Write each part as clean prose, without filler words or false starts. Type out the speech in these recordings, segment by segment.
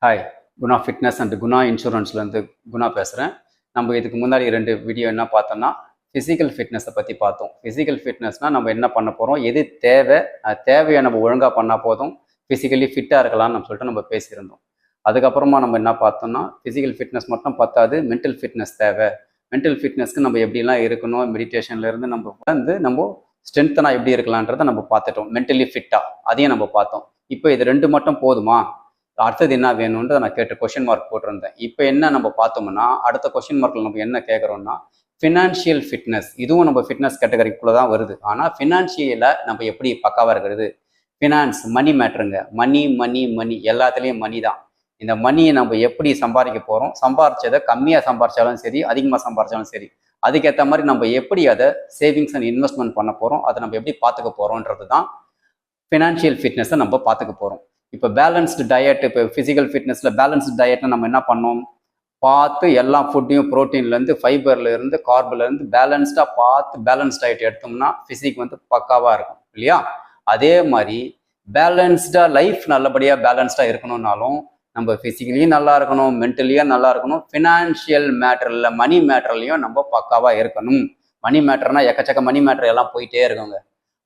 Hi, Guna fitness and Guna இன்சூரன்ஸ்லேருந்து குணா பேசுகிறேன். நம்ம இதுக்கு முன்னாடி 2 வீடியோ என்ன பார்த்தோம்னா, ஃபிசிக்கல் ஃபிட்னஸை பற்றி பார்த்தோம். ஃபிசிக்கல் ஃபிட்னஸ்னால் நம்ம என்ன பண்ண போகிறோம், எது தேவை, தேவையை நம்ம ஒழுங்காக பண்ணால் போதும், ஃபிசிக்கலி ஃபிட்டாக இருக்கலாம்னு சொல்லிட்டு நம்ம பேசியிருந்தோம். அதுக்கப்புறமா நம்ம என்ன பார்த்தோம்னா, ஃபிசிக்கல் ஃபிட்னஸ் மட்டும் பத்தாது, மென்டல் ஃபிட்னஸ் தேவை. மென்டல் ஃபிட்னஸ்க்கு நம்ம எப்படிலாம் இருக்கணும், மெடிடேஷன்லேருந்து நம்ம ஸ்ட்ரென்த்தனாக எப்படி இருக்கலான்றதை நம்ம பார்த்துட்டோம். மென்டலி ஃபிட்டாக அதையும் நம்ம பார்த்தோம். இப்போ இது 2 மட்டும் போதுமா, அடுத்தது என்ன வேணும்ன்றதை நான் கேட்டு கொஷின் மார்க் போட்டிருந்தேன். இப்போ என்ன நம்ம பார்த்தோம்னா, அடுத்த கொஷின் மார்க்கில் நம்ம என்ன கேட்குறோம்னா, ஃபினான்ஷியல் ஃபிட்னஸ். இதுவும் நம்ம ஃபிட்னஸ் கேட்டகரிக்குள்ளே தான் வருது. ஆனால் ஃபினான்ஷியலில் நம்ம எப்படி பக்காவாக இருக்கிறது, ஃபினான்ஸ் மணி மேட்ருங்க. மணி எல்லாத்துலேயும் மணி தான். இந்த மணியை நம்ம எப்படி சம்பாதிக்க போகிறோம், சம்பாரிச்சதை கம்மியாக சம்பாரிச்சாலும் சரி, அதிகமாக சம்பாரிச்சாலும் சரி, அதுக்கேற்ற மாதிரி நம்ம எப்படி அதை சேவிங்ஸ் அண்ட் இன்வெஸ்ட்மெண்ட் பண்ண போகிறோம், அதை நம்ம எப்படி பார்த்துக்க போகிறோன்றது தான் ஃபினான்ஷியல் ஃபிட்னஸை நம்ம பார்த்துக்க போகிறோம். இப்போ பேலன்ஸ்டு டயட், இப்போ ஃபிசிக்கல் ஃபிட்னஸில் பேலன்ஸ்டு டயட்னா நம்ம என்ன பண்ணோம், பார்த்து எல்லா ஃபுட்டையும் ப்ரோட்டீன்லேருந்து ஃபைபர்லேருந்து கார்புலேருந்து பேலன்ஸ்டாக பார்த்து பேலன்ஸ் டயட் எடுத்தோம்னா ஃபிசிக் பக்காவாக இருக்கும் இல்லையா. அதே மாதிரி பேலன்ஸ்டாக லைஃப் நல்லபடியாக பேலன்ஸ்டாக இருக்கணும்னாலும் நம்ம ஃபிசிக்கலியும் நல்லா இருக்கணும், மென்டலியும் நல்லா இருக்கணும், ஃபினான்ஷியல் மேட்டரில் மணி மேட்டர்லையும் நம்ம பக்காவாக இருக்கணும். மணி மேட்டர்னா எக்கச்சக்க மணி மேட்டர் எல்லாம் போயிட்டே இருக்குங்க.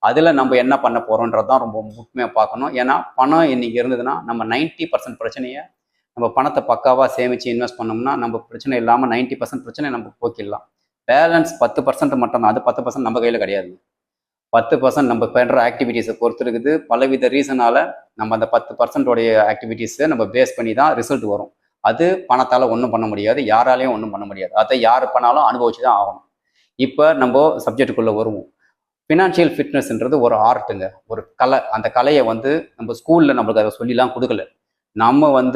அதில் நம்ம என்ன பண்ண போகிறோன்றது தான் ரொம்ப முக்கியமாக பார்க்கணும். ஏன்னா பணம் இன்னைக்கு இருந்ததுன்னா நம்ம 90% பிரச்சனையை, நம்ம பணத்தை பக்காவாக சேமித்து இன்வெஸ்ட் பண்ணோம்னா நம்ம பிரச்சனை இல்லாமல் 90% பிரச்சனையை நம்ம போக்கிடலாம். பேலன்ஸ் 10% மட்டும்தான். அது 10% நம்ம கையில் கிடையாது. 10% நம்ம பண்ணுற ஆக்டிவிட்டீஸை பொறுத்து இருக்குது. பலவித ரீசனால் நம்ம அந்த 10% உடைய ஆக்டிவிட்டீஸை நம்ம பேஸ் பண்ணி தான் ரிசல்ட் வரும். அது பணத்தால் ஒன்றும் பண்ண முடியாது, யாராலையும் ஒன்றும் பண்ண முடியாது. அதை யார் பண்ணாலும் அனுபவிச்சு தான் ஆகணும். இப்போ நம்ம சப்ஜெக்டுக்குள்ளே வருவோம். ஃபினான்ஷியல் ஃபிட்னஸ்ன்றது ஒரு ஆர்ட்டுங்க, ஒரு கலை. அந்த கலையை நம்ம ஸ்கூலில் நம்மளுக்கு அதை சொல்லிலாம் கொடுக்கல. நம்ம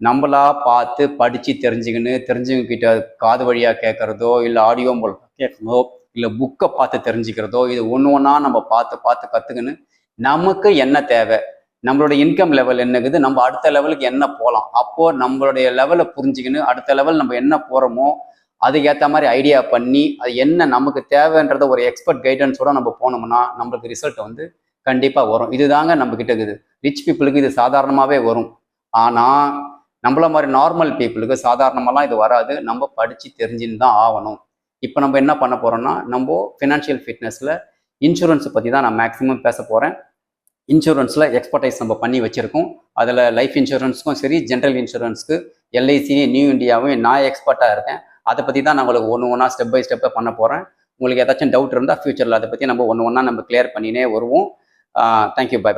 நம்மளா பார்த்து படித்து தெரிஞ்சுங்க கிட்ட காது வழியாக கேட்குறதோ, இல்லை ஆடியோ மூலம் கேட்கறதோ, இல்லை புக்கை பார்த்து தெரிஞ்சுக்கிறதோ, இது ஒன்று ஒன்றா நம்ம பார்த்து கற்றுக்கின்னு நமக்கு என்ன தேவை, நம்மளோட இன்கம் லெவல் என்னக்குது, நம்ம அடுத்த லெவலுக்கு என்ன போகலாம், அப்போது நம்மளுடைய லெவலை புரிஞ்சுக்கின்னு அடுத்த லெவல் நம்ம என்ன போகிறோமோ அதுக்கேற்ற மாதிரி ஐடியா பண்ணி அது என்ன நமக்கு தேவைன்றத ஒரு எக்ஸ்பர்ட் கைடன்ஸோட நம்ம போனோம்னா நம்மளுக்கு ரிசல்ட் கண்டிப்பாக வரும். இதுதாங்க நம்ம கிட்ட இருக்குது. ரிச் பீப்புளுக்கு இது சாதாரணமாகவே வரும். ஆனால் நம்மள மாதிரி நார்மல் பீப்புளுக்கு சாதாரணமாலாம் இது வராது. நம்ம படித்து தெரிஞ்சுன்னு தான் ஆகணும். இப்போ நம்ம என்ன பண்ண போகிறோம்னா, நம்ம ஃபினான்ஷியல் ஃபிட்னஸில் இன்சூரன்ஸை பற்றி தான் நான் மேக்ஸிமம் பேச போகிறேன். இன்சூரன்ஸில் எக்ஸ்பர்டைஸ் நம்ம பண்ணி வச்சுருக்கோம். அதில் லைஃப் இன்சூரன்ஸுக்கும் சரி, ஜென்ரல் இன்சூரன்ஸுக்கு, எல்ஐசி, நியூ இந்தியாவும் நான் எக்ஸ்பர்ட்டாக இருக்கேன். அதை பற்றி தான் நான் உங்களுக்கு ஒன்று ஸ்டெப் பை ஸ்டெப்பாக பண்ண போகிறேன். உங்களுக்கு ஏதாச்சும் டவுட் இருந்தால் ஃபியூச்சரில் அதை பற்றி நம்ம ஒன்று நம்ம கிளியர் பண்ணினே வருவோம். Thank you, bye by.